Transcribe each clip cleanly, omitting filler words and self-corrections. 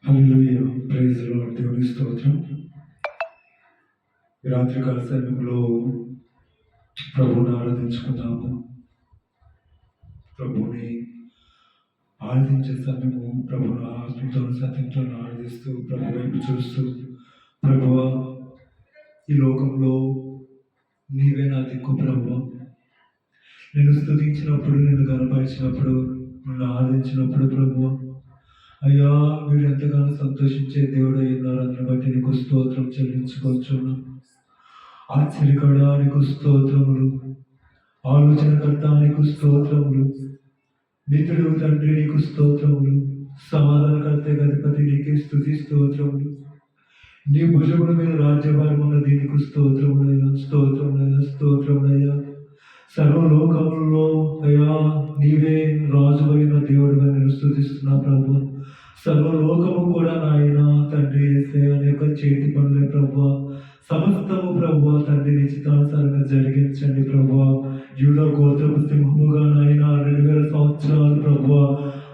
Hallelujah, praise the lord. దేవుని స్తోత్రం. ఈ రాత్రికాల సమయంలో ప్రభువుని ఆరాధించుకుందాము. ప్రభువుని ఆరాధించే సమయము ప్రభువుని ఆత్మతో సత్యంతో ఆరాధిస్తూ ప్రభు వైపు చూస్తూ, ప్రభువా ఈ లోకంలో నీవే నా దిక్కు ప్రభువా, నేను స్తుతించినప్పుడు, నేను గణపరిచినప్పుడు, నిన్ను ఆరాధించినప్పుడు ప్రభువా, అయ్యా మీరు ఎంతగానో సంతోషించే దేవుడు అయ్యున్నారు. అందుని బట్టి నీకు స్తోత్రం చెల్లించుకోవచ్చున్నాం. ఆశ్చర్యకరుడా నీకు స్తోత్రములు, ఆలోచనకర్త నీకు స్తోత్రములు, నిత్యుడు తండ్రి నీకు స్తోత్రములు, సమాధానకర్త అధిపతి నీకే స్తుతి స్తోత్రములు. నీ భుజముల మీద రాజ్యభారం ఉన్నది, నీకు స్తోత్రములయ్యా, స్తోత్రములయ్యా, స్తోత్రములయ్యా. సర్వలోకములలో అయ్యా నీవే రాజు అయిన దేవుడుగా నేను స్తుతిస్తున్నా ప్రభు. సర్వలోకము కూడా నాయన తండ్రి అనేక చేతి పనులే ప్రభు. సమస్తము ప్రభు తండ్రి నిశ్చితానుసారంగా జరిగించండి ప్రభు. యూదా గోత్రపు సింహముగా నాయన 2000 సంవత్సరాలు ప్రభు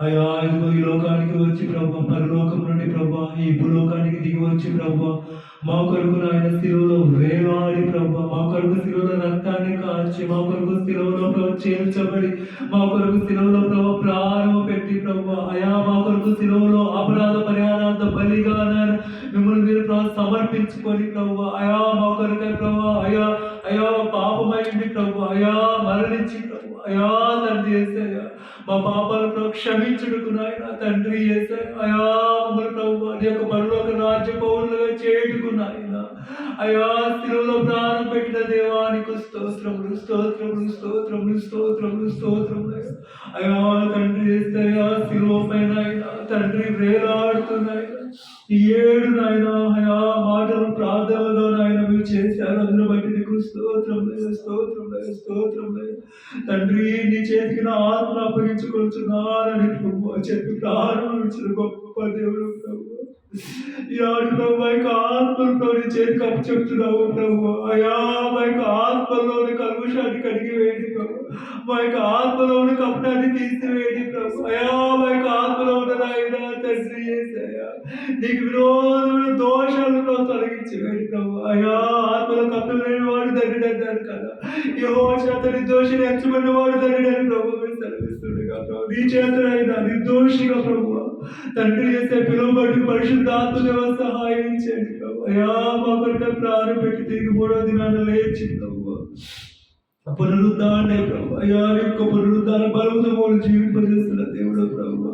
అయ్యా ఇదిగో ఈ లోకానికి వచ్చి ప్రభు, పరలోకం నుండి ప్రభు ఈ భూలోకానికి దిగి వచ్చి ప్రభు మా కొరకు నాయన శిలువలో వేలాడి ప్రభు, మా కొరకు శిలువలో రక్తాన్ని కాల్చి, మా కొరకు శిలువలో ప్రభు చేర్చబడి, మా కొరకు శిలువలో ప్రభు ప్రాణము పెట్టి ప్రభు అయా మా కొరకు శిలువలో అపరాధ పరిహారార్థ బలిగా మిమ్మల్ని మీరు ప్రభు సమర్పించుకొని ప్రభు అయా మా కొరకై ప్రభు అయా అయా పాపమైంది ప్రభు అయా మరణించి ప్రభు అయా తండ్రి యేసయ్యా మా పాపాలు ప్రభు క్షమించుడుకు నాయన తండ్రి యేసయ్యా అయా మమ్మల్ని ప్రభు నీ యొక్క పరలోక రాజ్య పౌరులుగా చేయుటకు నాయన అయా శిలువలో ప్రాణం పెట్టిన దేవానికి స్తోత్రములు, స్తోత్రములు, స్తోత్రములు, స్తోత్రములు, స్తోత్రములు అయా తండ్రి యేసయ్యా శిలువ పైన తండ్రి వేలాడుతున్నాయి. ఈ 7 నాయన అయా మాటలు ప్రార్థనలో నాయన మీరు చేశారు. అందులో బట్టి నీకు స్తోత్రం, స్తోత్రం, స్తోత్రం తండ్రి. నీ చేతికి నా ఆత్మను అప్పగించుకొచ్చున్నానని ప్రభు చెప్పి ప్రారంభించిన గొప్ప దేవుడు ప్రభు. ఈనాడు ప్రభు మా యొక్క ఆత్మను ప్రభు నీ చేతికి అప్పచెప్తున్నావు ప్రభు అయా మా యొక్క ఆత్మలోని కల్ముషాన్ని కడిగి వేయండి ప్రభు, మా యొక్క ఆత్మలోని కపటాన్ని తీసివేయండి ప్రభు అయా మా యొక్క ఆత్మలో ఉన్న నాయన తండ్రి యేసయ్యా నీకు విరోధమైన దోషాలను తొలగించి వేయండి ప్రభు అయా. ఆత్మలో కప్పలు లేని వాడు ధన్యుడు అన్నారు కదా, యెహోవా చేత నిర్దోషిని ఎంచబడిన వాడు ధన్యుడు అని ప్రభు మీరు సెలవిస్తుండగా ప్రభు నీ చేతనైనా నిర్దోషిగా ప్రభు తండ్రి చేసే పిలువబడి పరిశుద్ధాత్మ సహాయం చేయండి ప్రభు అయా. మా కొరకు ప్రాణం పెట్టి తిరిగి 3వ దినాన లేచి ప్రభు పునరుద్ధారణ ప్రభు అయా యొక్క పునరుద్ధారణ బలముతో జీవింపజేస్తున్న దేవుడు ప్రభు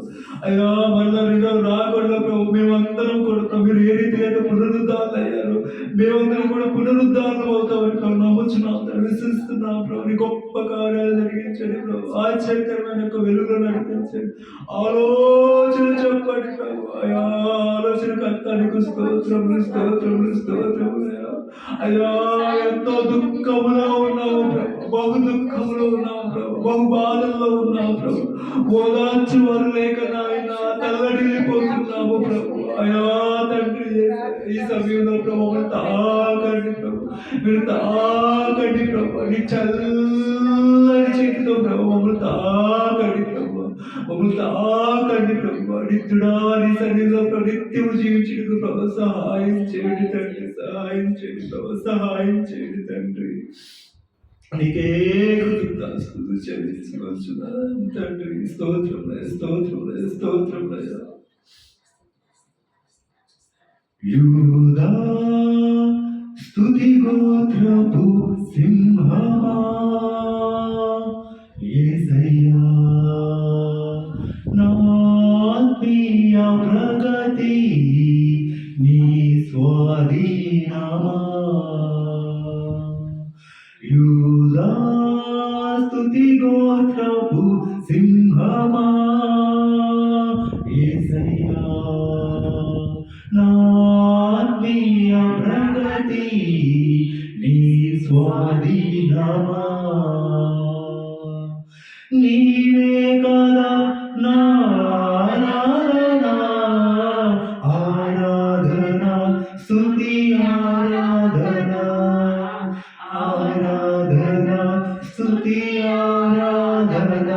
అయా. మళ్ళా రాకుండా ప్రభు మేమందరం కూడా మీరు ఏ రీతిగా పునరుద్ధారణ అయ్యారు, మేమందరం కూడా పునరుద్ధారణం అవుతామని ప్రభు నమ్ముచున్నాం, విశ్వసిస్తున్నాం ప్రభు. నీ గొప్ప కార్యాలు జరిగించండి ప్రభు, ఆశ్చర్యకరమైన యొక్క వెలుగులో నడిపించండి. ఆలోచన చెప్పండి ప్రభు అయా, ఆలోచన కర్తానికి స్తోత్రములు, స్తోత్రములు, స్తోత్రములు అయా. ఎంతో దుఃఖములో ఉన్నావు ప్రభు, బహు దుఃఖంలో ఉన్నావు ప్రభు, బహు బాధల్లో ఉన్నావు ప్రభు, ఓదార్చి వారు లేక నాయన తల్లడిల్లిపోతున్నాము ప్రభు అయా తండ్రి. ఈ సమయంలో ప్రభు తాకండి ప్రభు, మీరు తాకండి ప్రభు, నీ చల్లని చేతితో ప్రభు మమ్మల్ని తాకండి ప్రభు, మమ్మల్ని తాకండి ప్రభు. నిత్యుడా నీ సన్నిధిలో ప్రభు నిత్యము జీవించుటకు ప్రభు సహాయం చేయండి తండ్రి, సహాయం చేయండి ప్రభు, సహాయం చేయండి తండ్రి. నీకే కృతజ్ఞతలు చెల్లించుకొచ్చున్నాను తండ్రి. స్తోత్రములే, స్తోత్రములే, స్తోత్రములే. యూదా స్తుతి గోత్రపు సింహమా యేసయ్యా నా ఆత్మీయ ప్రగతి నీ స్వాధీనమా. యూదా స్తుతి గోత్రపు సింహమా యేసయ్యా నా ఆత్మీయ ప్రగతి నీ స్వాధీనమా. నీవే కదా నా ఆరాధన, ఆరాధన స్తుతి ఆరాధన, ఆరాధన స్తుతి ఆరాధన.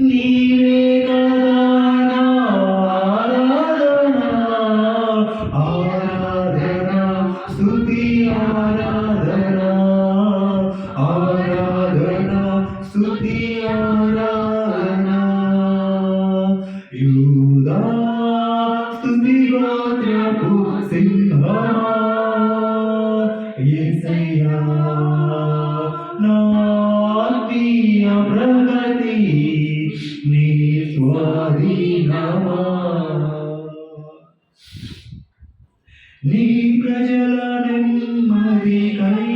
నీవే కదా నా ఆరాధన, స్వాధీనమా నీ ప్రజల నెమ్మదికై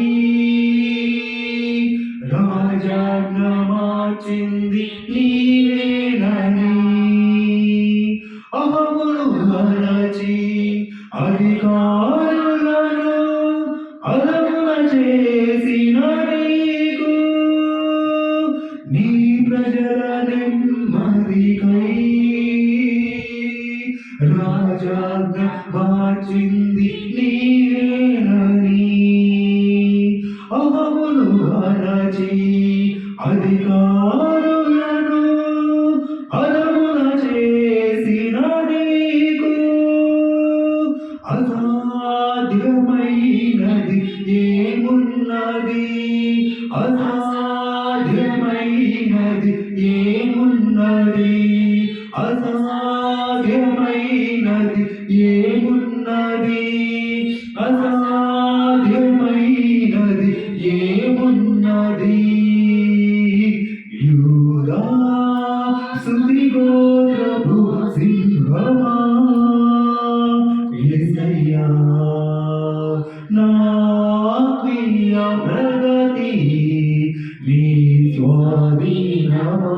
రాజాజ్ఞ మార్చింది నీవేనని అహమును అరచి అధికారులను అలమున చేసిన నీకు నీ ప్రజల నెమ్మదికై రాజాజ్ఞ మార్చింది నీవేనని అహమును అరచి అధికారులను అలమున చేసిన నీకు అసాధ్యమైనది ఏమున్నది అసాధ్యమైనది ఏమున్నది అసాధ్యమైనది ఏమున్నది అసాధ్యమైనది ఏమున్నది యూదా సుదిగోత్రపు సింహమా యేసయ్యా నా ఆత్మీయ ప్రగతి నీ స్వాధీనమా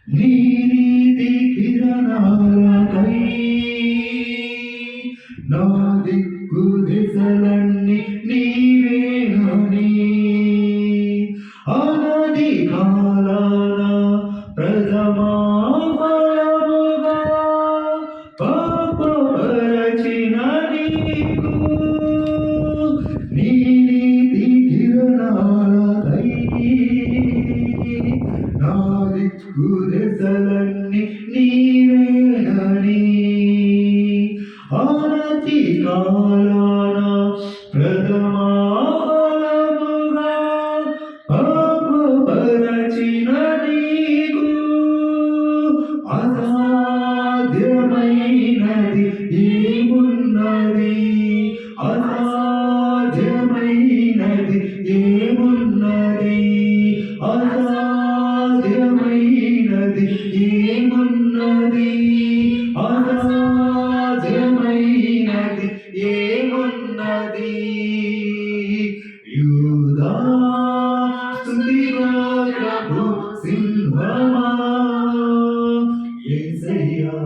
నీ నీతి కిరణాలకై నా దిక్కు దిశలన్నీ నీవేనని అనాది కాలాన ప్రథమా ఫలముగా పాపపరచిన నీకు నీ నీతి కిరణాలకై నా దిక్కు దిశలన్నీ నీవేనని ఆనతి కాలాన ప్రథమా ఫలముగా పాపపరచిన నీకు అసాధ్యమైనది ఏమున్నది అసాధ్యమైనది ఏమున్నది అసాధ్యమైనది ఏమున్నది అసాధ్యమైనది ఏమున్నది యూదా స్తుతిగోత్రపు సింహమా యేసయ్యా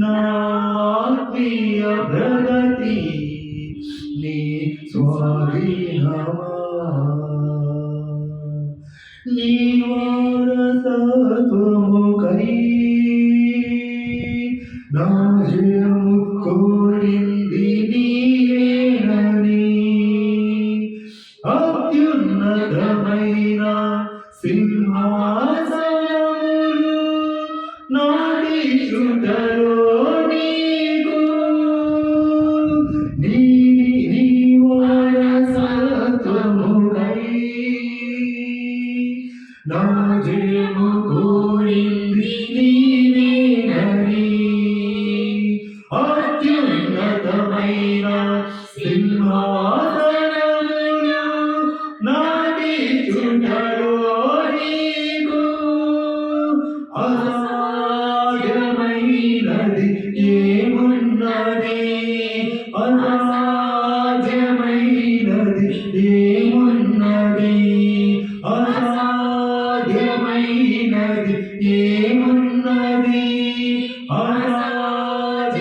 నా ఆత్మీయ ప్రగతి నీ స్వాధీనమా నీ వారసత్వముకై నా జయము కోరింది నీవేనని అత్యున్నతమైన సింహాసనములు నాటి చుట్టలో నీకు నీ వారసత్వముకై నా జయము కోరింది నీవేనని అత్యున్నతమైన సింహాసనములు నాటి చుట్టలో నీకు అసాధ్యమైనది ఏమున్నది అసాధ్యమైనది ఏమున్నది అసాధ్యమైనది ఏమున్నది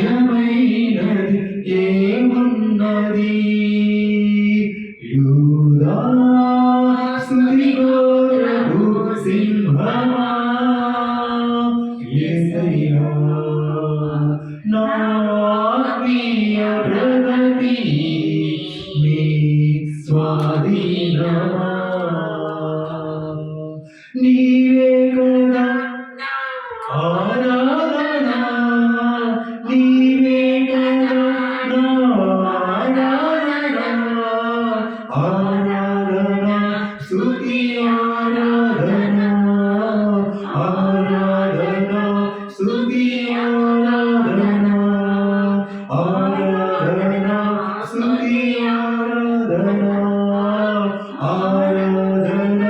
అసాధ్యమైనది ఏమున్నది యూదా స్తుతిగోత్రపు సింహమా యేసయ్యా నా ఆత్మీయ ప్రగతి నీ స్వాధీనమా నీవే కదా ఆరాధన నీవే కదా నా ఆరాధన ఆరాధన స్తుతి ఆరాధన ఆరాధన స్తుతి ఆరాధన ఆరాధన స్తుతి ఆరాధన ఆరాధన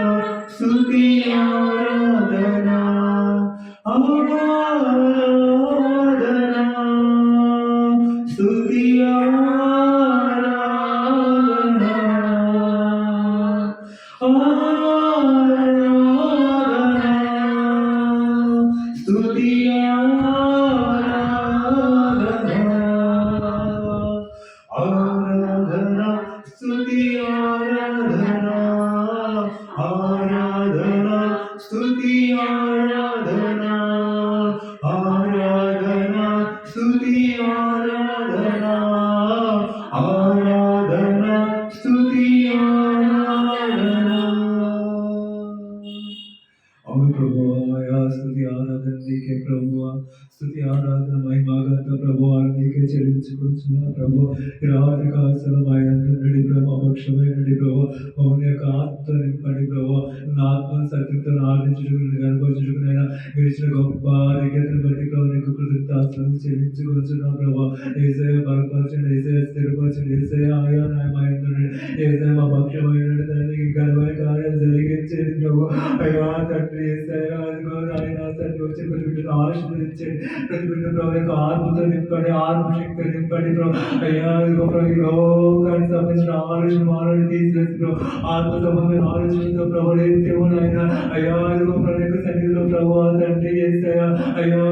అవును ప్రభువా, స్తుతి ఆరాధన నీకే ప్రభువా, స్తుతి ఆరాధన మహిమాగత ప్రభువా నీకే చెల్లించుకుంటున్నా ప్రభు. ఈ రాత్రి కాలశల మా యందు ప్రభు, పక్షమైనడి ప్రభు, మౌని యొక్క ఆత్మ నింపండి ప్రభు. నా ఆత్మ సత్యంతో ఆరాధించుకుని కనపరచుకునైనా మీరు ఇచ్చిన గొప్ప ఆరోగ్యతను బట్టి ప్రభు నీకు కృతజ్ఞతాస్తుతులు చెల్లించుకుంటున్నా ప్రభు. యేసయ్య బలపరచండి, యేసయ్య స్థిరపరచండి, యేసయ్య ఆయా న్యాయమైనది, యేసయ్య మా పక్షమైనది తండ్రి, ఘనమైన కార్యాలు జరిగించేది ప్రభు. అయ్యా తండ్రి యేసయ్య, అదిగో నాయన తండ్రి వచ్చి ప్రతి బిడ్డను ఆశీర్వదించండి, ప్రతి బిడ్డ ప్రభు యొక్క ఆత్మతో నింపండి, ఆత్మశక్తితో నింపండి ప్రభు. అయ్యా ఇదిగో ప్రభు ఈ లోకానికి సంబంధించిన ఆలోచన తీసేసి ప్రభు, ఆత్మ సంబంధమైన ఆలోచనతో ప్రభు లేదేమో నాయన. అయ్యా ఇదిగో ప్రభు యొక్క సన్నిధిలో ప్రభు తండ్రి యేసయ్య, అయ్యా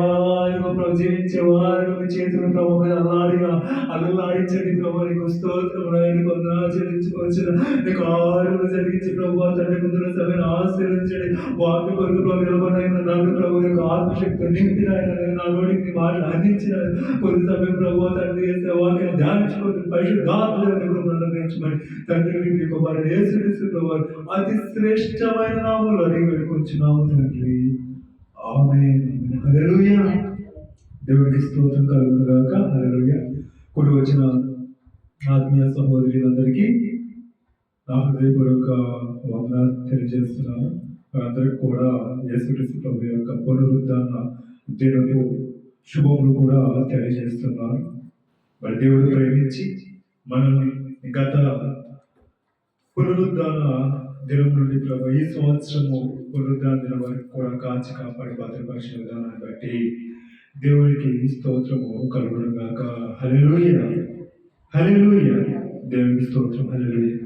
ఇదిగో ప్రభు జీవించే వారు మీ చేతులు ప్రభు మీద అల్లాడించండి ప్రభు. నీకు స్తోత్రం నాయన, కొందరు చెల్లించుకోవచ్చు, నీకు ఆరోగ్యం జరిగించి ప్రభు తండ్రి ముందున్న సమయాన్ని ఆశీర్వదించండి. వాక్య కొరకు ప్రభు నిలబడిన నన్ను ప్రభు యొక్క ఆత్మశక్తి నింపిన నా నోటికి మాటలు అందించిన కొద్ది సమయం ప్రభు తండ్రి చేసే వాక్యాన్ని ధ్యానించుకుంటూ పరిశుద్ధాత్మని అనుగ్రహించమని తండ్రి మీకు వారిని యేసుక్రీస్తు ప్రభు అతి శ్రేష్టమైన నామములో అడిగి వేడుకొంచున్నాము తండ్రి, ఆమేన్. హల్లెలూయా. దేవుడికి స్తోత్రం కలుగును గాక. హల్లెలూయా. కూడి వచ్చిన ఆత్మీయ సహోదరులందరికీ నా హృదయపూర్వక వందనాలు తెలియజేస్తున్నాను. అందరికి కూడా యేసుక్రీస్తు ప్రభు యొక్క పునరుద్ధాన దినపు శుభములు కూడా తెలియజేస్తున్నాను. మరి దేవుడు ప్రేమించి మనల్ని గత పునరుద్ధాన దినం నుండి ప్రభు ఈ సంవత్సరము పునరుద్ధాన దినం వరకు కూడా కాచి కాపాడి భద్రపరిచిన విధానాన్ని బట్టి దేవుడికి స్తోత్రము కలుగును గాక. హల్లెలూయా, హల్లెలూయా. దేవునికి స్తోత్రం, హల్లెలూయా.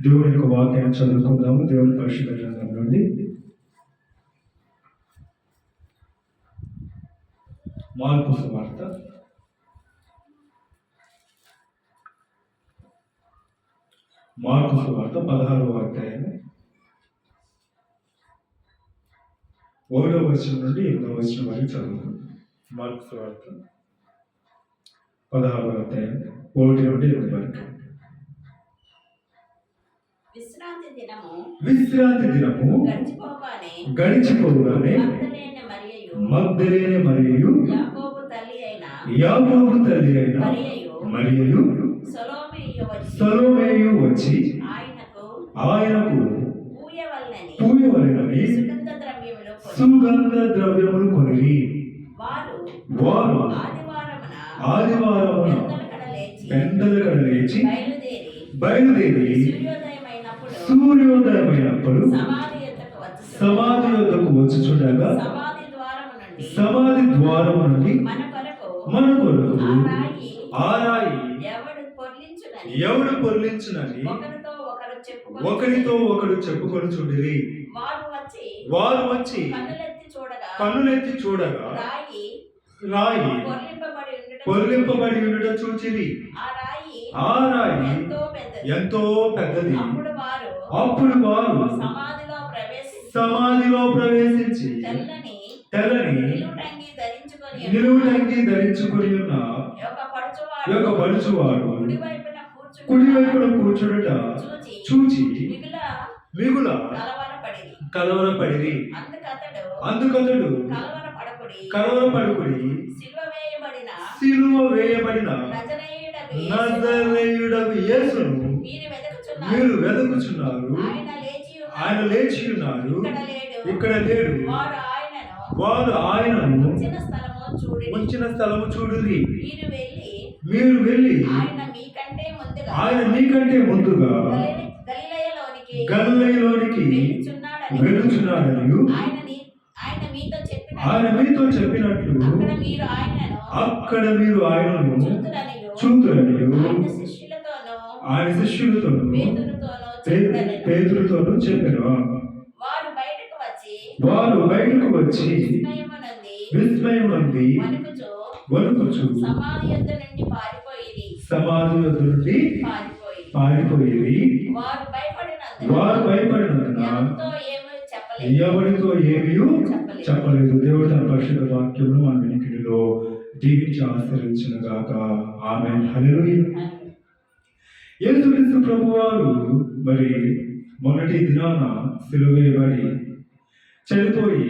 దేవుని యొక్క వాక్యాన్ని చదువుకుందాము. దేవుని పరిశుద్ధ గ్రంథం నుండి మార్కు సువార్త 16వ అధ్యాయం 1వ వచనం నుండి 8వ వచనం వరకు చదువుకుందాం. మార్కు సువార్త 16వ అధ్యాయం 1 నుండి 8 వరకు. విశ్రాంతి దినము గడిచిపోగానే మగ్దలేనే మరియయు యాకోబు తల్లి అయిన మరియయు సలోమేయు వచ్చి ఆయనకు పూయవలెనని సుగంధ ద్రవ్యములు కొనిరి. వారు ఆదివారమున పెందలకడ లేచి బయలుదేరి సూర్యోదయమైనప్పుడు సమాధి యొద్దకు వచ్చుచుండగా సమాధి ద్వారము నుండి మన కొరకు ఆ రాయి ఎవడు పొర్లించునని ఒకరితో ఒకడు చెప్పుకొనుచుండిరి. వారు వచ్చి కన్నులెత్తి చూడగా రాయి పొర్లింపబడి ఉండట చూచిరి. ఆ రాయి ఎంతో పెద్దది. అప్పుడు వారు సమాధిలో ప్రవేశించి తెల్లని నిలువుటంగి ధరించుకొని ఉన్న యొక్క పడుచువాడు కుడివైపున కూర్చుండుట చూచి మిగుల కలవరపడిరి. అందుకతడు కలవరపడుకుడి సిలువ వేయబడిన నజరేయుడగు యేసును మీరు వెతుకుచున్నారు, ఆయన లేచి ఉన్నారు, ఇక్కడ లేడు. వారు ఆయనను ఉంచిన స్థలము చూడురి. మీరు వెళ్ళి ఆయన మీకంటే ముందుగా గలిలయలోనికి వెళుచున్నాడని ఆయన మీతో చెప్పినట్లు అక్కడ మీరు ఆయనను చూతురని ఆయన శిష్యులతోనూ పేతురుతోనూ చెప్పారు. వారు బయటకు వచ్చి విస్మయం నుండి వణుకుచు సమాధి యొద్ద నుండి పారిపోయి వారు భయపడినందున ఎవరితో ఏమీ చెప్పలేదు. దేవుడు తన పరిశుద్ధ వాక్యమును మన వెనుకడిలో దీవించి ఆశీర్వదించును గాక. ఆమేన్. హల్లెలూయా. యేసుక్రీస్తు ప్రభువారు మరి మొదటి దినాన సిలువ వేయబడి చనిపోయి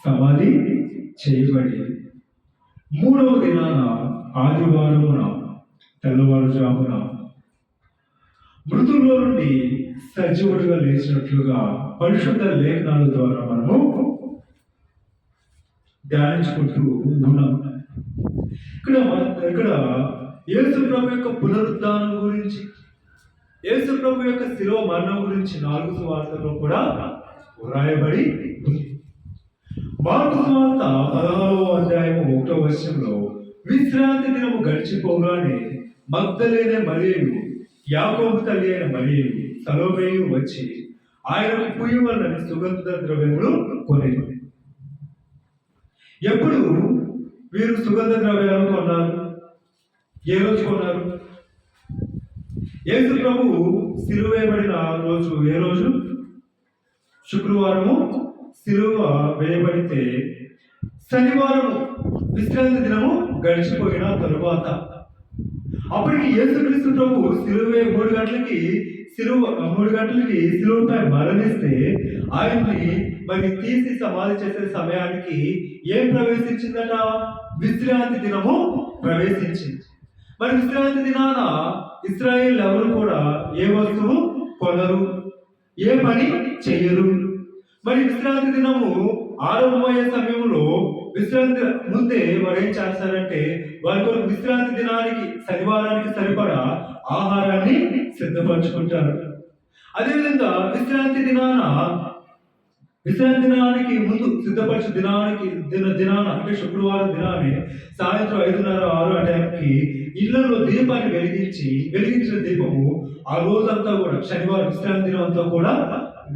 సమాధి చేయబడి మూడవ దినాన ఆదివారమున తెల్లవారుజామున మృతుల్లో నుండి సజీవుడిగా లేచినట్లుగా పరిశుద్ధ లేఖనాల ద్వారా మనము ధ్యానించుకుంటూ ఉన్నాం. ఇక్కడ యేసు ప్రభు యొక్క పునరుద్ధానం గురించి, యేసు ప్రభు యొక్క శిలువ మరణం గురించి 4 సువార్తల్లో కూడా వ్రాయబడి ఉంది. మార్కు సువార్త 16వ అధ్యాయము 1వ వచనంలో విశ్రాంతి దినము గడిచిపోగానే మగ్దలేనే మరియు, యాకోబు తల్లి అయిన మరియు, సలోమేయు వచ్చి ఆయనకు పుయ్యవలని సుగంధ ద్రవ్యములు కొనేది. ఎప్పుడు వీరు సుగంధ ద్రవ్యాలు కొన్నారు? ఏ రోజు కొన్నారు? యేసు ప్రభువు సిలువ వేయబడిన రోజు ఏ రోజు? శుక్రవారము సిలువ వేయబడితే శనివారము విశ్రాంతి దినము గడిచిపోయిన తరువాత అప్పటికి యేసుక్రీస్తు ప్రభు 3 గంటలకి సిలువపై మరణిస్తే ఆయన్ని మరి తీసి సమాధి చేసే సమయానికి ఏం ప్రవేశించిందట? విశ్రాంతి దినము ప్రవేశించింది. మరి విశ్రాంతి దినాన ఇశ్రాయేల్ ఎవరు కూడా ఏ వస్తువు కొనరు, ఏ పని చెయ్యరు. మరి విశ్రాంతి దినము ఆరంభమయ్యే సమయంలో విశ్రాంతి ముందే వారు ఏం చేస్తారంటే వారి కొరకు విశ్రాంతి దినానికి శనివారానికి సరిపడా ఆహారాన్ని సిద్ధపరచుకుంటారు. అదేవిధంగా విశ్రాంతి దినానికి ముందు సిద్ధపరచు దినాన అంటే శుక్రవారం దినాన్ని సాయంత్రం 5:30-6 ఆ టైంకి ఇళ్లలో దీపాన్ని వెలిగించిన దీపము ఆ రోజంతా కూడా శనివారం విశ్రాంతి దినం అంతా కూడా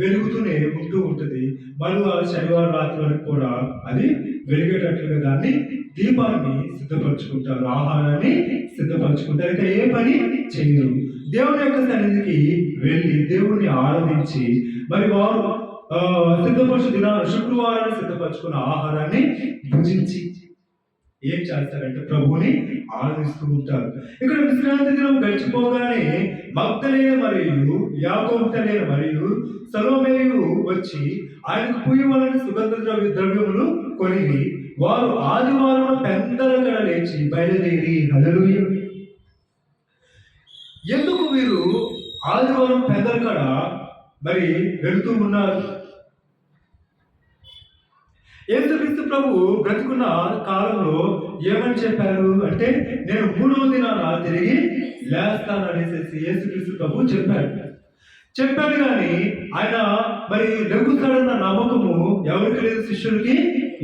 వెలుగుతూనే ఉంటూ ఉంటుంది. మళ్ళీ శనివారం రాత్రి వరకు కూడా అది వెలిగేటట్లుగా దాన్ని దీపాన్ని సిద్ధపరచుకుంటారు, ఆహారాన్ని సిద్ధపరచుకుంటారు. అయితే ఏ పని చేయరు. దేవుని యొక్క సన్నిధికి వెళ్ళి దేవుణ్ణి ఆరాధించి మరి వారు శుక్రవారాన్ని సిద్ధపరచుకున్న ఆహారాన్ని భుజించి ఏం చేస్తారంటే ప్రభువుని ఆరాధిస్తూ ఉంటారు. ఇక్కడ విశ్రాంతి దినం గడిచిపోగానే మగ్దలేనే మరియు యాకోబు తల్లి మరియు సలోమేయు వచ్చి ఆయనకు పుయ్యవలని సుగంధ ద్రవ్యములు కొనివి. వారు ఆదివారం పెద్దలకడ లేచి బయలుదేరి. హల్లెలూయా. ఎందుకు వీరు ఆదివారం పెద్దలకడ మరి వెళుతూ ఉన్నారు? యేసుక్రీస్తు ప్రభు బ్రతుకున్న కాలంలో ఏమని చెప్పారు అంటే నేను 3వ దినాన తిరిగి లేస్తాననేసి యేసుక్రీస్తు ప్రభు చెప్పాడు కానీ ఆయన మరి లెగుస్తాడన్న నమ్మకము ఎవరికి లేదు, శిష్యులకి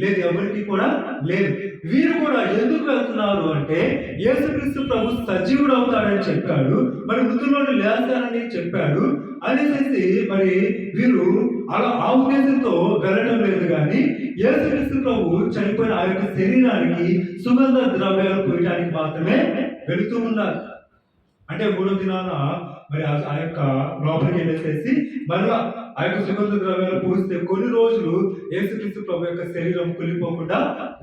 లేదు, ఎవరికి కూడా లేదు. వీరు కూడా ఎందుకు వెళ్తున్నారు అంటే యేసుక్రీస్తు ప్రభు సజీవుడు అవుతాడని చెప్పాడు, మరి మృతుల్లోని లేస్తానని చెప్పాడు అనేసి మరి వీరు అలా ఆ ఉద్దేశంతో వెళ్ళడం లేదు. కానీ యేసుక్రీస్తు ప్రభు చనిపోయిన ఆ యొక్క శరీరానికి సుగంధ ద్రవ్యాలు పూయడానికి మాత్రమే వెళుతూ ఉన్నారు. అంటే 3వ దినాన మరి ఆ యొక్క లోపలికి వెళ్ళేసేసి మళ్ళా ఆ యొక్క సుగంధ ద్రవ్యాలు పూస్తే కొన్ని రోజులు యేసుక్రీస్తు ప్రభు యొక్క శరీరం కులిపోకుండా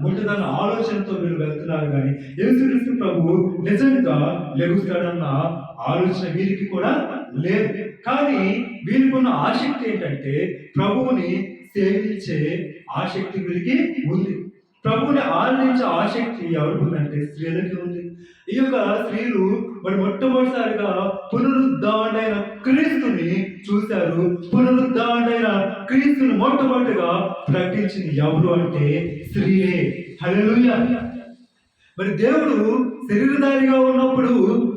ఉంటుందన్న ఆలోచనతో వీళ్ళు వెళ్తున్నారు. కానీ యేసుక్రీస్తు ప్రభు నిజంగా లెగుస్తాడన్న ఆలోచన వీరికి కూడా లేదు. కానీ వీరికి ఉన్న ఆసక్తి ఏంటంటే ప్రభువుని సేవించే ఆసక్తి వీరికి ఉంది. ప్రభువుని ఆరాధించే ఆసక్తి ఎవరికి ఉందంటే స్త్రీలకి ఉంది. ఈ యొక్క స్త్రీలు మరి మొట్టమొదటిసారిగా పునరుద్ధారుడైన క్రీస్తుని చూశారు. పునరుద్ధారుడైన క్రీస్తుని మొట్టమొదటిగా ప్రకటించింది ఎవరు అంటే స్త్రీలే. హల్లెలూయా. మరి దేవుడు శరీరధారిగా ఉన్నప్పుడు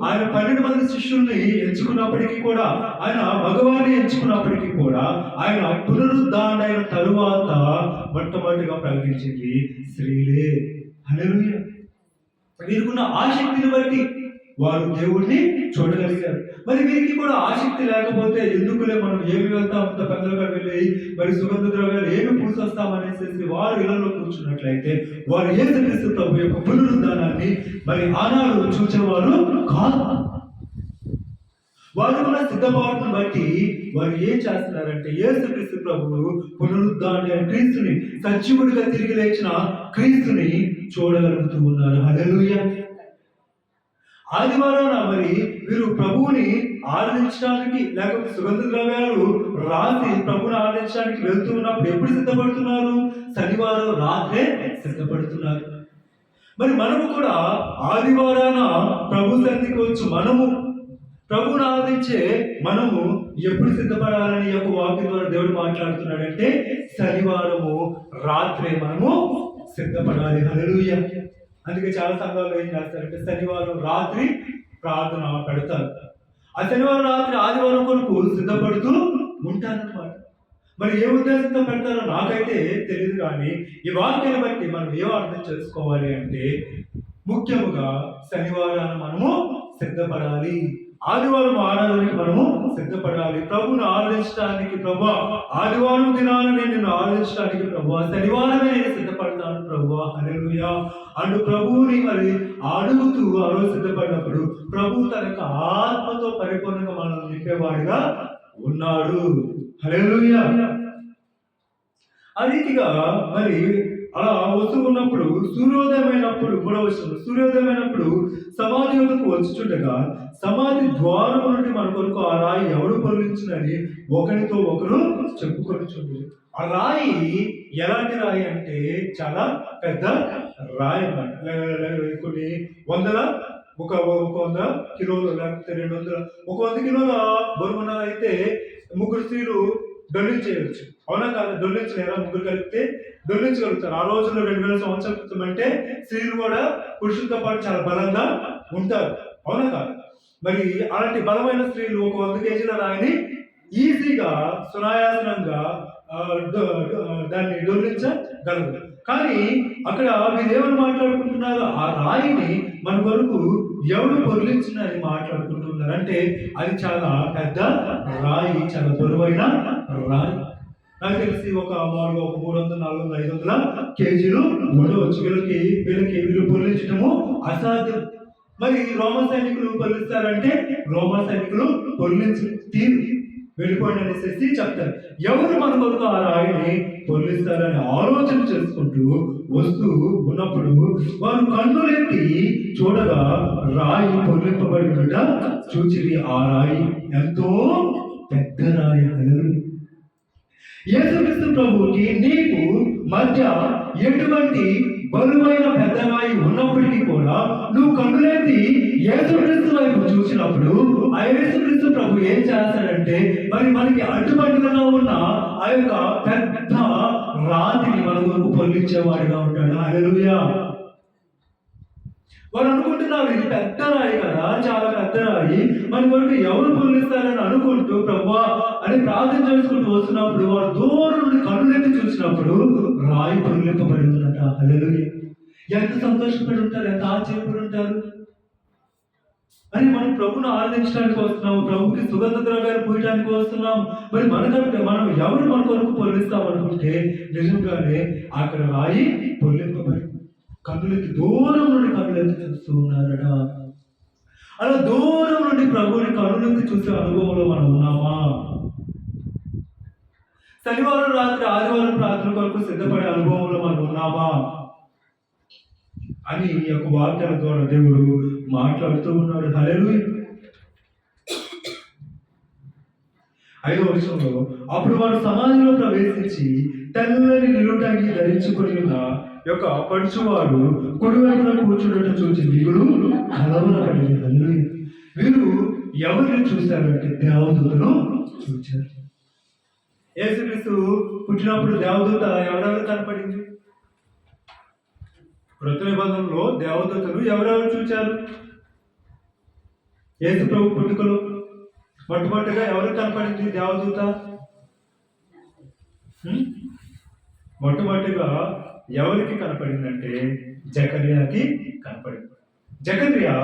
ఆయన 12 మంది శిష్యుల్ని ఎంచుకున్నప్పటికీ కూడా, ఆయన మగవారిని ఎంచుకున్నప్పటికీ కూడా ఆయన పునరుద్ధారుడైన తరువాత మొట్టమొదటిగా ప్రకటించింది స్త్రీలే. హల్లెలూయా. వీరికున్న ఆసక్తిని బట్టి వారు దేవుడిని చూడగలిగారు. మరి వీరికి కూడా ఆసక్తి లేకపోతే ఎందుకులే మనం ఏమి వెళ్తాం, అంత పెద్దలుగా వెళ్ళి మరి సుగంధ ద్రవ్యాలు ఏమి పూసొస్తామనేసి వారు ఇళ్లలో కూర్చున్నట్లయితే వారు యేసుక్రీస్తు ప్రభు యొక్క పునరుద్ధానాన్ని మరి ఆనాడు చూసేవారు కాదు. వారు కూడా సిద్ధపాటును బట్టి వారు ఏం చేస్తున్నారంటే యేసుక్రీస్తు ప్రభువు పునరుద్ధారణ క్రీస్తుని, సజీవుడిగా తిరిగి లేచిన క్రీస్తుని చూడగలుగుతూ ఉన్నారు. హల్లెలూయా. ఆదివారాన మరి వీరు ప్రభువుని ఆరాధించడానికి లేకపోతే సుగంధ ద్రవ్యాలు రాసి ప్రభువుని ఆరాధించడానికి వెళ్తూ ఉన్నప్పుడు ఎప్పుడు సిద్ధపడుతున్నారు? శనివారం రాత్రే సిద్ధపడుతున్నారు. మరి మనము కూడా ఆదివారాన ప్రభు సన్నిధికి వచ్చి మనము ప్రభువుని ఆరాధించే మనము ఎప్పుడు సిద్ధపడాలని యొక్క వాక్యం ద్వారా దేవుడు మాట్లాడుతున్నాడంటే శనివారము రాత్రే మనము సిద్ధపడాలి. హల్లెలూయా. అందుకే చాలా సంఘాలు ఏం చేస్తారంటే శనివారం రాత్రి ప్రార్థన పెడతారు. ఆ శనివారం రాత్రి ఆదివారం కొరకు సిద్ధపడుతూ ఉంటారన్నమాట. మరి ఏ ఉద్దేశంతో పెడతారో నాకైతే తెలియదు, కానీ ఈ వాక్యాన్ని బట్టి మనం ఏం అర్థం చేసుకోవాలి అంటే ముఖ్యముగా శనివారాన మనము సిద్ధపడాలి, ఆదివారం ఆరాధనకి మనము సిద్ధపడాలి. ప్రభుని ఆరాధించడానికి ప్రభా ఆదివారం దినాన నేను నిన్ను ఆరాధించడానికి ప్రభా శనివారమే నేను సిద్ధపడతాను ప్రభా హల్లెలూయా అంటూ ప్రభువుని మరి అడుగుతూ ఆ రోజు సిద్ధపడినప్పుడు ప్రభు తన యొక్క ఆత్మతో పరిపూర్ణంగా మనల్ని నింపేవాడిగా ఉన్నాడు. హల్లెలూయా. ఆ రీతిగా మరి అలా వస్తూ ఉన్నప్పుడు సూర్యోదయమైనప్పుడు, సూర్యోదయమైనప్పుడు సమాధి వద్దకు వచ్చుచుండగా సమాధి ద్వారం నుండి మన కొరకు ఆ రాయి ఎవరు పొరలించినని ఒకరితో ఒకరు చెప్పుకొనిచుండ్రు. ఆ రాయి ఎలాంటి రాయి అంటే చాలా పెద్ద రాయి అన్నమాట. కొన్ని వందల ఒక 100 కిలోలు లేకపోతే 200 100 కిలోల బరువున అయితే ముగ్గురు స్త్రీలు దొల్లించేయచ్చు. అవునా కాదు? దొల్లించలేరా? ముగ్గురు కలిపితే దొల్లించగలుగుతారు. ఆ రోజుల్లో 2000 సంవత్సరాల క్రితం అంటే స్త్రీలు కూడా పురుషులతో పాటు చాలా బలంగా ఉంటారు. అవునా కాదు? మరి అలాంటి బలమైన స్త్రీలు ఒక 100 కేజీల రాయిని ఈజీగా సునాయాసనంగా దాన్ని డొల్లించగలరు. కానీ అక్కడ మీరు ఏమని మాట్లాడుకుంటున్నారు? ఆ రాయిని మన కొరకు ఎవరు పొరలించినని మాట్లాడుకుంటున్నారు. అంటే అది చాలా పెద్ద రాయి, చాలా బరువైన రాయి. నాకు తెలిసి ఒక 300, 400, 500 కేజీలు ఉండవచ్చు. వీళ్ళు పొరలించడము అసాధ్యం. మరి రోమన్ సైనికులు పొరలిస్తారంటే రోమన్ సైనికులు పొరలించి తీరు వెళ్ళిపోండి అనేసి చెప్తారు. ఎవరు మన కొరకు ఆ రాయిని పొరలిస్తారని ఆలోచన చేసుకుంటూ వస్తూ ఉన్నప్పుడు వారు కన్నులెత్తి చూడగా రాయి పొరలింపబడి చూచిరి. ఆ రాయి ఎంతో పెద్ద రాయి. యేసుక్రీస్తు ప్రభువుకి నీకు మధ్య ఎటువంటి బరువైన పెద్ద రాయి ఉన్నప్పటికీ కూడా నువ్వు కన్నులెత్తి యేసుక్రీస్తు వైపు చూసినప్పుడు ఆ యేసుక్రీస్తు ప్రభు ఏం చేస్తాడంటే మరి మనకి అడ్డుబండిలో ఉన్న ఆ యొక్క పెద్ద రాతిని మన వరకు పొందించేవాడిగా ఉంటాడు. హల్లెలూయా. వారు అనుకుంటున్నారు ఇది పెద్ద రాయి కదా, చాలా పెద్ద రాయి, మన వరకు ఎవరు పొందిస్తారని అనుకుంటూ ప్రభువా అని ప్రార్థన చేసుకుంటూ వస్తున్నప్పుడు వారు దూరం నుండి కన్నులెత్తి చూసినప్పుడు రాయి పొందింపబడి ఉందట. హల్లెలూయా. ఎంత సంతోషపడి ఉంటారు, ఎంత ఆశ్చర్యపడి ఉంటారు. అని మనం ప్రభుని ఆరాధించడానికి వస్తున్నాము, ప్రభుకి సుగంధ ద్రవ్యాలు పూయడానికి వస్తున్నాం. మరి మనకంటే మనం ఎవరు మన కొరకు పొందిస్తాం అనుకుంటే నిజంగానే అక్కడ రాయి పొందింపబడి కన్నులెత్తి దూరం నుండి కన్నులెత్తి చూస్తూ ఉన్నారట. అలా దూరం నుండి ప్రభువుని కన్నులెత్తి చూసే అనుభవంలో మనం ఉన్నామా? శనివారం రాత్రి ఆదివారం ప్రార్థన కొరకు సిద్ధపడే అనుభవంలో మనం ఉన్నామా అని ఈ యొక్క వాక్యాల ద్వారా దేవుడు మాట్లాడుతూ ఉన్నాడు. హల్లెలూయా. 5వ వచనంలో అప్పుడు వారు సమాధిలో ప్రవేశించి తెల్లని నిలుటంగి ధరించుకుని ఉన్న యొక్క పడుచువాడు కుడివైపున కూర్చున్నట్టు చూసి దిగులు కలవరపడి. హల్లెలూయా. వీరు ఎవరిని చూశారంటే దేవదూతను చూశారు. యేసుక్రీస్తు పుట్టినప్పుడు దేవదూత ఎవరెవరు కనపడింది? కృత నిబంధనలో దేవదూతలు ఎవరెవరు చూచారు? యేసు ప్రభు పుట్టుకలో మొట్టమొదటిగా ఎవరు కనపడింది దేవదూత? మొట్టమొదటిగా ఎవరికి కనపడిందంటే జకర్యాకి కనపడింది. జకర్యా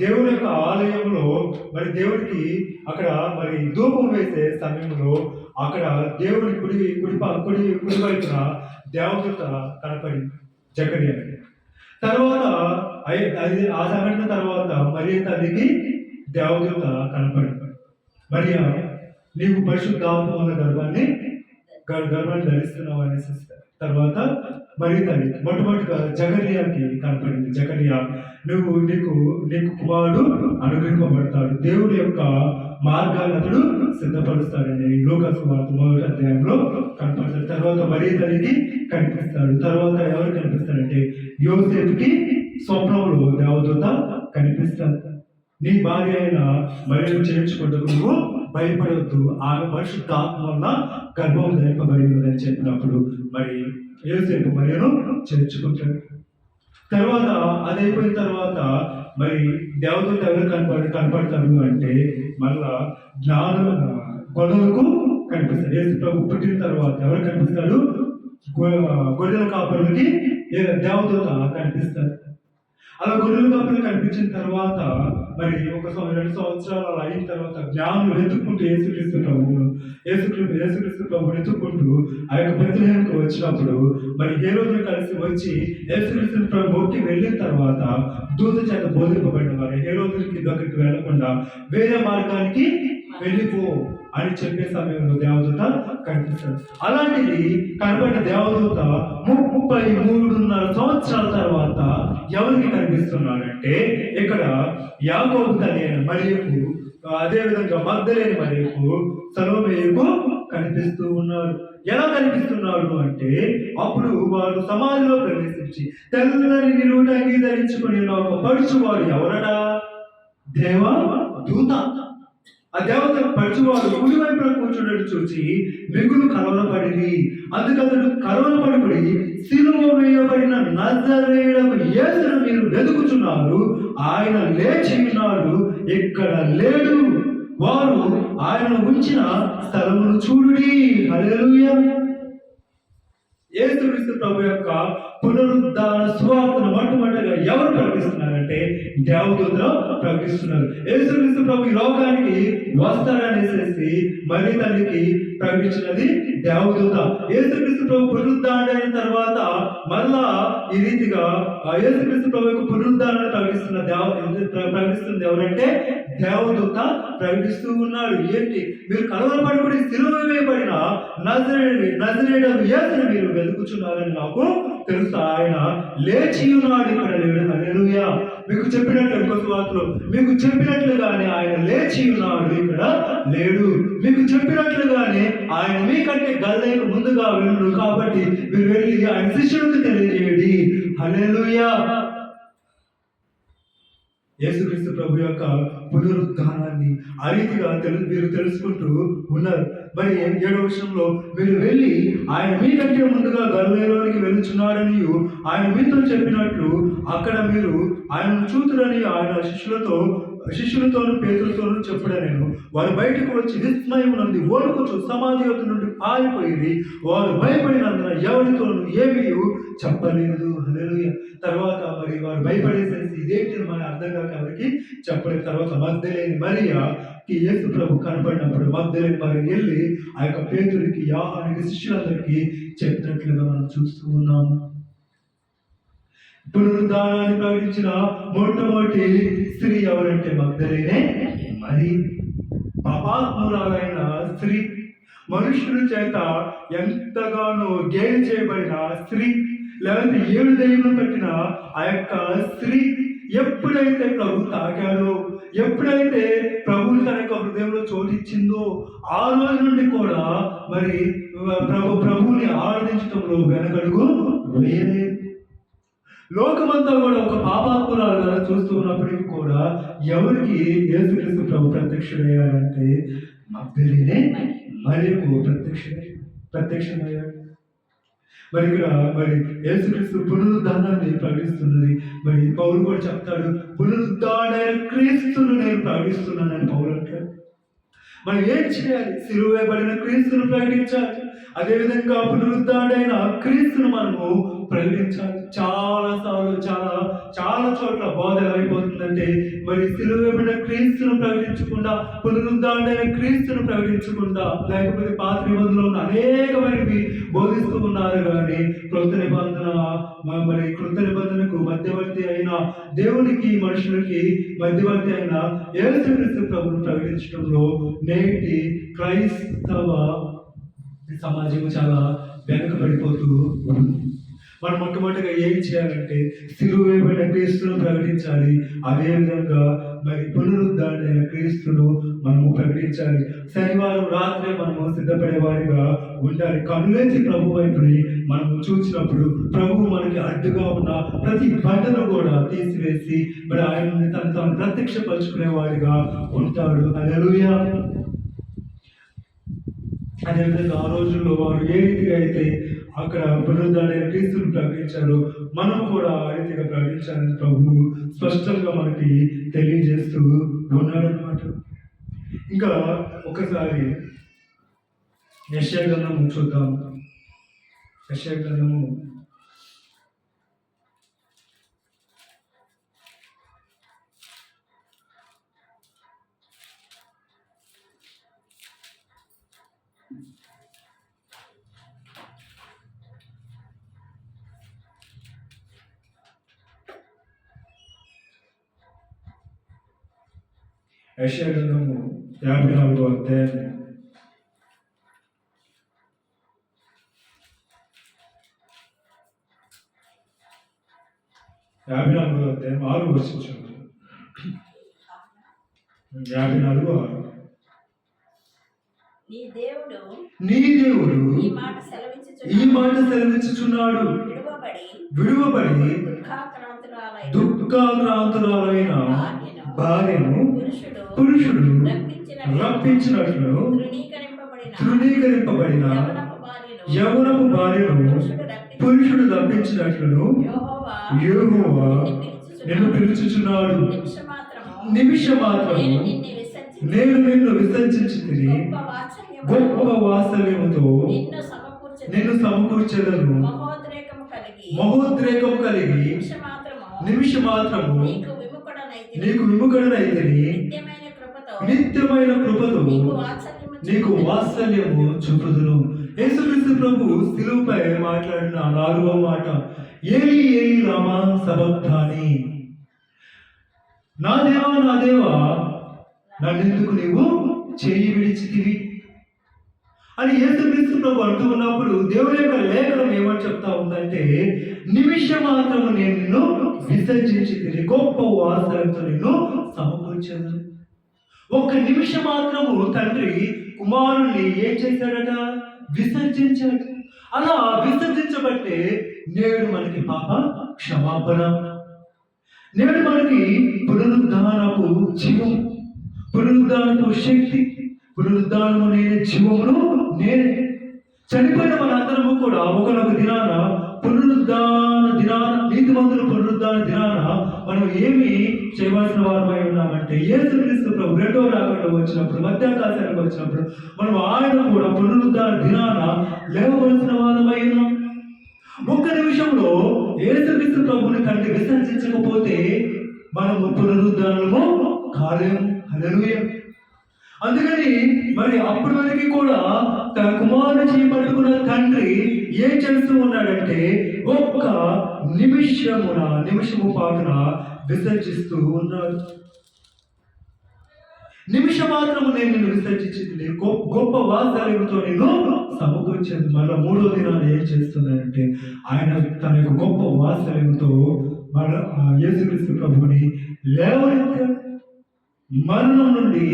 దేవుని యొక్క ఆలయంలో మరి దేవుడికి అక్కడ మరి ధూపం వేసే సమయంలో అక్కడ దేవుడి కుడి వైపున దేవదూత కనపడింది జకర్యాకి. తర్వాత ఆ సంఘటన తర్వాత మరియ తల్లికి దేవదూత కనపడింది. మరియా నీవు పరిశుద్ధాత్మ ఉన్న గర్భాన్ని ధరిస్తున్నావు అనేసి తర్వాత మరి తల్లి మొట్టమొదటిగా జకర్యాకి కనపడింది. జకర్యా, నీకు కుమారుడు అనుగ్రహింపబడతాడు, దేవుడి యొక్క మార్గాన్ని అతడు సిద్ధపరుస్తాడని లోకాసు సువార్త 1వ అధ్యాయంలో కనపడతాడు. తర్వాత మరి తల్లికి కనిపిస్తాడు. తర్వాత ఎవరు కనిపిస్తాడంటే యోసేపుకి స్వప్నంలో దేవదూత కనిపిస్తాడు. నీ భార్య అయిన మరియను చేర్చుకుంటూ నువ్వు భయపడవద్దు, ఆమె పరిశుద్ధాత్మ వల్ల గర్భం ధరింపబడి ఉన్నదని చెప్పినప్పుడు మరి యోసేపు మరియను చేర్చుకుంటాడు. తర్వాత అదైపోయిన తర్వాత మరి దేవదూత ఎవరు కనపడతాడు అంటే మళ్ళా గొర్రెలకు కనిపిస్తాడు. యేసు ప్రభు పుట్టిన తర్వాత ఎవరు కనిపిస్తాడు? గొర్రెల కాపరులకి దేవదూత కనిపిస్తాడు. అలా గొర్రెల కాపరులు కనిపించిన తర్వాత మరి 2 సంవత్సరాలు అలా అయిన తర్వాత జ్ఞానులు వెతుక్కుంటూ యేసుక్రీస్తు ప్రభుని వెతుక్కుంటూ ఆ యొక్క బెత్లెహేముకు వచ్చినప్పుడు మరి హేరోదుని కలిసి వచ్చి యేసుక్రీస్తు ప్రభుకి వెళ్ళిన తర్వాత దూత చేత బోధింపబడిన వారు హేరోదునికి దగ్గరికి వెళ్లకుండా వేరే మార్గానికి వెళ్ళిపో అని చెప్పే సమయంలో దేవదూత కనిపిస్తాడు. అలాంటిది కనబడిన దేవదూత 33.5 సంవత్సరాల తర్వాత ఎవరికి కనిపిస్తున్నాడంటే ఇక్కడ యాకోబు తల్లి అయిన మరియకు, అదేవిధంగా మగ్దలేని మరియకు, సలోమేయుకు కనిపిస్తూ ఉన్నాడు. ఎలా కనిపిస్తున్నాడు అంటే అప్పుడు వారు సమాధిలో ప్రవేశించి తెల్లని నిలువుటంగి ధరించుకుని ఒక పడుచువాడు ఎవరడా? దేవ దూత. ఆ దేవత పడుచువాడు కుడివైపున కూర్చున్నట్టు చూసి మిగులు కలవరపడింది. అందుకతడు కలవరపడి సిలువ వేయబడిన నజరేయుడగు యేసును మీరు వెతుకుచున్నారు, ఆయన లేచి ఉన్నాడు, ఇక్కడ లేడు, వారు ఆయన ఉంచిన స్థలమును చూడుడి. హల్లెలూయా. యేసుక్రీస్తు ప్రభు యొక్క పునరుద్ధాన సువార్తను మొట్టమొదటిగా ఎవరు ప్రకటిస్తున్నారంటే దేవదూతలు ప్రకటిస్తున్నారు. యేసుక్రీస్తు ప్రభు ఈ లోకానికి వస్తాడనేసి మరి తల్లికి ప్రకటించినది దేవదూత. యేసుక్రీస్తు ప్రభు పునరుద్ధారణ తర్వాత మళ్ళా ఈ రీతిగా యేసుక్రీస్తు ప్రభు యొక్క పునరుద్ధారణ ప్రకటిస్తుంది ఎవరంటే దేవదూత ప్రకటిస్తూ ఉన్నాడు. ఏంటి? మీరు కలవరపడి సిలువ వేయబడిన నజరేయుడగు యేసును మీరు వెతుకుచున్నారని నాకు తెలుసు, ఆయన లేచి ఉన్నాడు, ఇక్కడ లేడు. హల్లెలూయా. మీకు చెప్పినట్లు వార్తలో మీకు చెప్పినట్లుగానే ఆయన లేచి ఉన్నాడు, ఇక్కడ లేడు. మీకు చెప్పినట్లుగానే ఆయన మీకంటే గల్లేకు ముందుగా వెళ్ళడు, కాబట్టి మీరు వెళ్ళి ఆయన శిష్యులకు తెలియజేయండి. హల్లెలూయా. యేసుక్రీస్తు ప్రభు యొక్క పునరుద్ధానాన్ని ఆ రీతిగా మీరు తెలుసుకుంటూ ఉన్నారు. మరి 7వ వచనంలో మీరు వెళ్ళి ఆయన మీకంటే ముందుగా గలిలయలోనికి వెళ్తున్నాడని ఆయన మీతో చెప్పినట్లు అక్కడ మీరు ఆయనను చూతురని ఆయన శిష్యులతోనూ పేతులతోనూ చెప్పడా నేను. వారు బయటకు వచ్చి విస్మయం నుండి ఓడుకొచ్చు సమాధి యొక్క నుండి పారిపోయి వారు భయపడినందున ఎవరితోనూ ఏమీ చెప్పలేదు. హల్లెలూయా. తర్వాత మరి వారు భయపడేసేసి ఇదేంటి మన అర్థం కాక ఎవరికి చెప్పలేదు. తర్వాత మగ్దలేని మరియకి యేసు ప్రభు కనపడినప్పుడు మగ్దలేని మరి వెళ్ళి ఆ యొక్క పేతురికి, యోహానుకి, శిష్యులందరికీ చెప్పినట్లుగా మనం చూస్తూ ఉన్నాము. పునరుద్ధానాన్ని ప్రకటించిన మొట్టమొదటి స్త్రీ ఎవరంటే మగ్దలేనే మరి. పాపాత్మురాలైన స్త్రీ, మనుషుల చేత ఎంతగానో గేలి చేయబడిన స్త్రీ, లేకపోతే 7 దయ్యాలు పట్టిన ఆ యొక్క స్త్రీ ఎప్పుడైతే ప్రభు తాకాడో, ఎప్పుడైతే ప్రభువు తన యొక్క హృదయంలో చోటిచ్చిందో ఆ రోజు నుండి కూడా మరి ప్రభువుని ఆరాధించడంలో వెనకడుగు వేయలేదు. లోకమంతా కూడా ఒక పాపాత్మురాలుగా చూస్తూ ఉన్నప్పటికీ కూడా ఎవరికి యేసుక్రీస్తు ప్రభు ప్రత్యక్షమయ్యాడంటే మగ్దలేనే మరియకు ప్రత్యక్షమయ్యాడు. మరి ఇక్కడ మరి యేసుక్రీస్తు పునరుద్ధానాన్ని ప్రకటిస్తున్నది. మరి పౌలు కూడా చెప్తాడు, పునరుద్ధానైన క్రీస్తును నేను ప్రకటిస్తున్నానని పౌలు అంటాడు. మనం ఏం చేయాలి? సిలువ వేయబడిన క్రీస్తును ప్రకటించాలి. అదేవిధంగా పునరుద్ధానైన క్రీస్తును మనము ప్రకటించాలి. చాలా చోట్ల బోధ అయిపోతుందంటే మరి సిలువ వేయబడిన క్రీస్తును ప్రకటించకుండా, పునరుద్ధానైన క్రీస్తును ప్రకటించకుండా, లేకపోతే పాత నిబంధనలో ఉన్న అనేకమైనవి బోధిస్తూ ఉన్నారు. కానీ కృత నిబంధనకు మధ్యవర్తి అయిన దేవునికి మనుషులకి మధ్యవర్తి అయిన యేసుక్రీస్తు ప్రభువును ప్రకటించడంలో నేటి క్రైస్తవ సమాజం చాలా వెనకబడిపోతూ ఉంది. మనం మొట్టమొదటిగా ఏం చేయాలంటే సిలువ వేయబడిన క్రీస్తును ప్రకటించాలి. అదేవిధంగా మరి పునరుద్ధరణ క్రీస్తును మనము ప్రకటించాలి. శనివారం రాత్రే మనము సిద్ధపడే వారిగా ఉండాలి. కనులేసి ప్రభు వైపుని మనము చూసినప్పుడు ప్రభు మనకి అడ్డుగా ఉన్న ప్రతి బండను కూడా తీసివేసి మరి ఆయనని తను ప్రత్యక్షపరుచుకునే వాడిగా ఉంటాడు. హల్లెలూయా. అదేవిధంగా ఆ రోజుల్లో వారు ఏ రీతిగా అయితే అక్కడ పునరుద్ధరణ క్రీస్తుని ప్రకటించారు, మనం కూడా ఆ రీతిగా ప్రకటించాలని ప్రభు స్పష్టంగా మనకి తెలియజేస్తూ ఉన్నాడనమాట. ఇంకా ఒకసారి యెషయా గ్రంథము చూద్దాం. యెషయా గ్రంథము 54వ అధ్యాయం 6వ వచనం చూడండి. 54:6. నీ దేవుడు ఈ మాట సెలవిచ్చుచున్నాడు, విడువబడి దుఃఖాక్రాంతురాలైన భార్యను పురుషుడు రప్పించినట్లు తృణీకరింపబడిన యవ్వనపు భార్యను పురుషుడు రప్పించినట్లు యెహోవా నిన్ను పిలుచుచున్నాడు. నిమిషమాత్రము నేను నిన్ను విసర్జించి గొప్ప వాత్సల్యముతో నిన్ను సమకూర్చెదను. మహోద్రేకము కలిగి నిమిషమాత్రము నీకు విముఖుడనైతిని. నిత్యమైన కృపతో నీకు వాత్సల్యము చూపుదును. యేసుక్రీస్తు ప్రభు శిలువపై మాట్లాడిన 4వ మాట, ఏలీ ఏలీ లామా సబక్తాని, నా దేవా నన్నెందుకు నీవు చేయి విడిచితివి అని యేసుక్రీస్తు ప్రభు అంటూ ఉన్నప్పుడు దేవుని యొక్క లేఖనం ఏమని చెప్తా ఉందంటే, నిమిషం మాత్రము నేను నిన్ను విసర్జించి తిరిగి గొప్ప వాత్సల్యంతో నిన్ను సమకూర్చాను. ఒక్క నిమిషం మాత్రము తండ్రి కుమారుణ్ణి ఏం చేశాడట? విసర్జించాడు. అలా విసర్జించబట్టే నేడు మనకి పాప క్షమాపణ, నేడు మనకి పునరుద్ధానపు జీవం, పునరుద్ధానపు శక్తి, పునరుద్ధానము నేనే, జీవమును నేనే. చనిపోయిన మనందరము కూడా ఒకనొక దినాన పునరుద్ధాన దినాన, నీతిమంతుల పునరుద్ధాన దినాన మనం ఏమి చేయవలసిన వారమై ఉన్నామంటే, యేసుక్రీస్తు ప్రభు 2వ రాకడలో వచ్చినప్పుడు, మధ్యాకాశానికి వచ్చినప్పుడు మనం ఆయన కూడా పునరుద్ధాన దినాన లేవవలసిన వారమై ఉన్నాం. ఒక్క నిమిషంలో యేసుక్రీస్తు ప్రభుని కంటే విసర్జించకపోతే మనము పునరుద్ధానము కాలేము. హల్లెలూయా. అందుకని మరి అప్పటి వరకు కూడా తన కుమారుని చేపట్టుకున్న తండ్రి ఏం చేస్తూ ఉన్నాడంటే, ఒక్క నిమిషము పాటున విసర్జిస్తూ ఉన్నాడు. నిమిషం మాత్రము నేను నిన్ను విసర్జించింది, గొప్ప వాత్సల్యంతో నేను సమకూర్చింది. మళ్ళీ 3వ దినాన్ని ఏం చేస్తున్నాడంటే, ఆయన తన యొక్క గొప్ప వాత్సల్యంతో మన యేసుక్రీస్తు ప్రభుని లేవనెత్తాడు. మరణం నుండి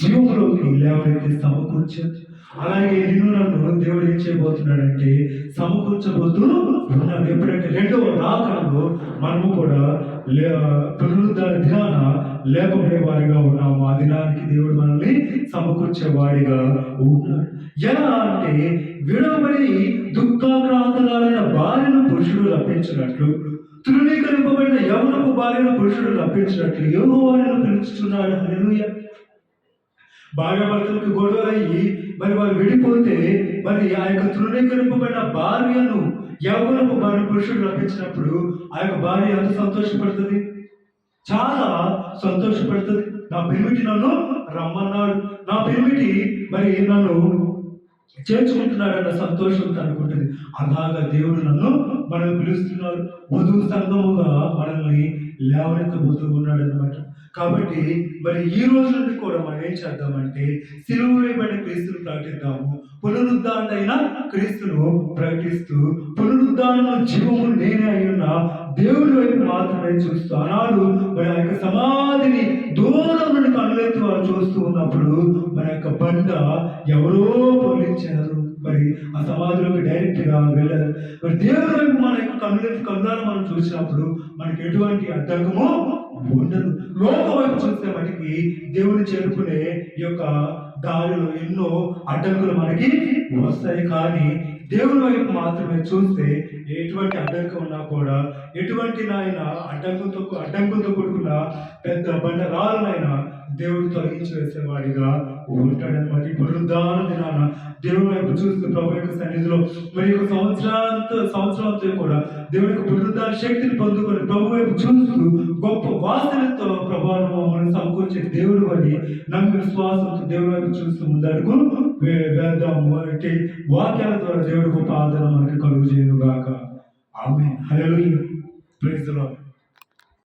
జీవంలోకి లేవనెత్తి సమకూర్చాడు. అలాగే నిన్ను నన్ను దేవుడు ఏం చేయబోతున్నాడంటే సమకూర్చబోతూ ఉన్నాడు. ఎప్పుడంటే 2వ రాకడలో మనము కూడా పునరుద్ధరణ దినాన లేపబడే వారిగా ఉన్నాము. ఆ దినానికి దేవుడు మనల్ని సమకూర్చేవాడిగా ఉన్నాడు. ఎలా అంటే, విడవబడి దుఃఖాక్రాంతురాలైన భార్యను పురుషుడు రప్పించినట్లు, తృణీకరింపబడిన యవ్వనపు భార్యను పురుషుడు రప్పించినట్లు యెహోవాను పిలుచుచున్నాడు. హల్లెలూయా. భార్యాభర్తలకు గొడవలయ్యి మరి వారు విడిపోతే మరి ఆ యొక్క తృణీకరింపబడిన భార్యను యవ్వనపు భార్య పురుషుడు రప్పించినప్పుడు ఆ యొక్క భార్య ఎంత సంతోషపడుతుంది, చాలా సంతోషపడుతుంది. నా పెనిమిటి నన్ను రమ్మన్నాడు, నా పెనిమిటి మరి నన్ను చేర్చుకుంటున్నాడన్న సంతోషం అనుకుంటుంది. అలాగా దేవుడు నన్ను మనల్ని పిలుస్తున్నారు. వధువు సంఘముగా మనల్ని లేవనెత్తబోతూ ఉన్నాడు అనమాట. కాబట్టి మరి ఈ రోజు నుండి కూడా మనం ఏం చేద్దామంటే సిలువ వేయబడిన క్రీస్తును ప్రకటిద్దాము. పునరుద్ధారుడైన క్రీస్తును ప్రకటిస్తూ పునరుద్ధారణ జీవము నేనే అయ్యున్న దేవుడి వైపు మాత్రమే చూస్తూ ఆనాడు మన యొక్క సమాధిని దూరం నుండి కనులెత్తి వారు చూస్తూ ఉన్నప్పుడు మన యొక్క బండ ఎవరో పొలించారు. మరి ఆ సమాధిలోకి డైరెక్ట్ గా వెళ్ళారు. మరి దేవుడి వైపు మన యొక్క కనులెత్తి కనులను మనం చూసినప్పుడు మనకి ఎటువంటి అడ్డంకము ఉండదు. లోక వైపు చూస్తే మనకి దేవుని చేరుకునే ఈ యొక్క దారిలో ఎన్నో అడ్డంకులు మనకి వస్తాయి. కానీ దేవుని వైపు మాత్రమే చూస్తే ఎటువంటి అడ్డంకం ఉన్నా కూడా, ఎటువంటి నాయన అడ్డంకులతో కూడుకున్న పెద్ద బండరాలనైనా దేవుడు తొలగించి వేసేవాడిగా ఉంటాడనమాట. ఈ పునరుద్ధాన దినాన దేవుని వైపు చూస్తూ ప్రభు యొక్క సన్నిధిలో మరి యొక్క సంవత్సరాలతో కూడా దేవుని యొక్క పునరుద్ధాన శక్తిని పొందుకొని ప్రభు వైపు చూస్తూ గొప్ప వాసనతో ప్రభావం మనం సమకూర్చే దేవుడు అని నమ్మి విశ్వాసంతో దేవుని వైపు చూస్తూ ముందడుగు వేద్దాము. అంటే వాక్యాల ద్వారా దేవుడి గొప్ప ఆదరణ మనకి కలుగు చేయను గాక. Amen. Hallelujah. Praise the lord.